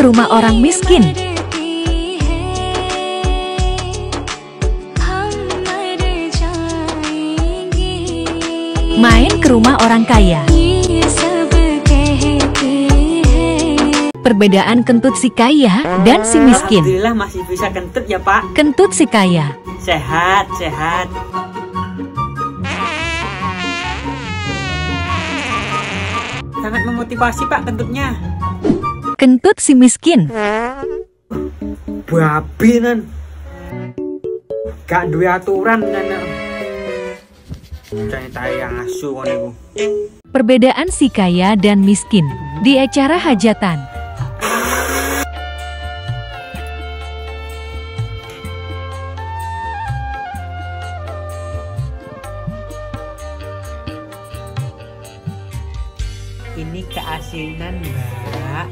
ke rumah orang miskin. Main ke rumah orang kaya. Perbedaan kentut si kaya dan si miskin. Alhamdulillah masih bisa kentut ya Pak. Kentut si kaya. Sehat, sehat. Sangat memotivasi Pak kentutnya. Kentut si miskin. Babi nan. Gak duwe aturan nan. Cerita yang asu kon iku. Perbedaan si kaya dan miskin di acara hajatan. Ini keasinan Mbak.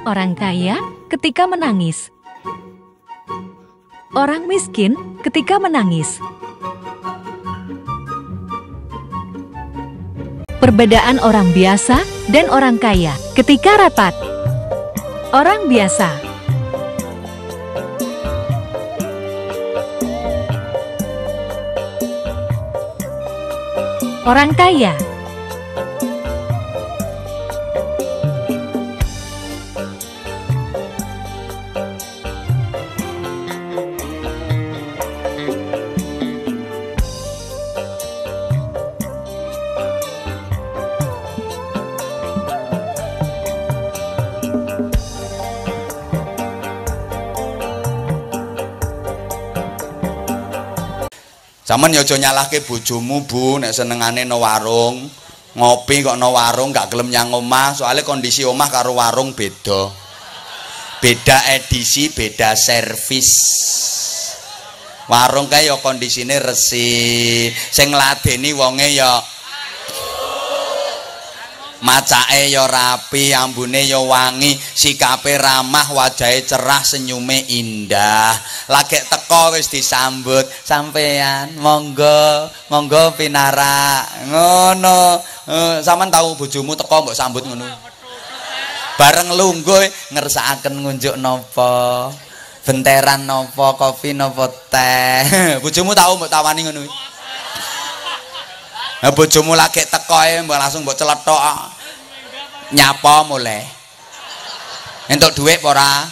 Orang kaya ketika menangis. Orang miskin ketika menangis. Perbedaan orang biasa dan orang kaya ketika rapat. Orang biasa. Orang kaya. Sampeyan ya aja nyalahke bojomu, Bu, nek senengane no warung. Ngopi kok no warung gak gelem nyang omah, soalnya kondisi omah karo warung beda. Beda edisi, beda servis. Warung kae ya kondisine resik, sing ngladeni wonge ya macake ya rapi, ambune ya wangi, sikape ramah, wajahe cerah, senyume indah. Lagi teko wis disambut, sampean monggo, monggo pinara. Ngono. Sampeyan tahu bojomu teko mbok sambut ngono. Bareng lungguh ngersakaken ngunjuk napa? Benteran napa, kopi napa teh. Bojomu tahu mbok tawani ngono. Nah, bojomu lagi teko mbok langsung mbok celethok. Nyapa mulai. Entuk dhuwit apa ora?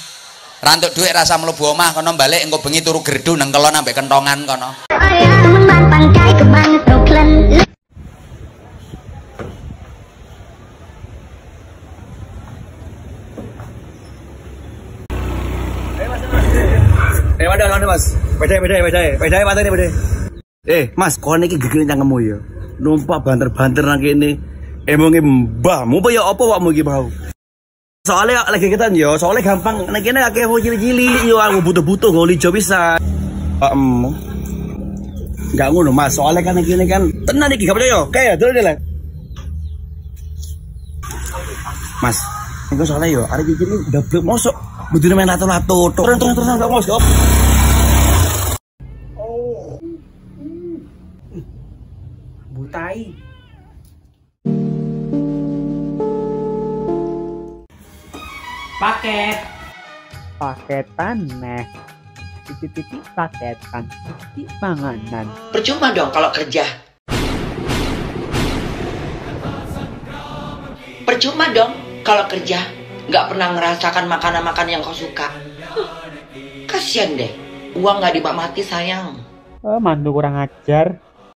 Ra entuk dhuwit rasa mlebu omah kono balik engko bengi turu gerdu nang kelon ambek kentongan kono. Wadah Mas. Bedai matane bedai. Mas, kon iki gegere cangkemmu ya. Numpak banter-banter nang kene. Emonge mbahmu apa ya apa wakmu iki mau? Soalnya lagi ketan yo, soalnya gampang nang kene akeh wong cilik-cilik yo aku butuh-butuh ngoli jo bisa. Enggak ngono Mas, soalnya kan nang kene kan tenan iki gak percaya. Kayak dulu deh. Mas, iku soalnya yo arek iki double mosok budine main lato-lato. Terus gak mosok. Butai. Paketan neh. Titi paketan. Titi panganan. Percuma dong kalau kerja. Percuma dong kalau kerja nggak pernah ngerasakan makanan-makanan yang kau suka. Kasian deh, uang nggak dinikmati sayang. Mantu kurang ajar.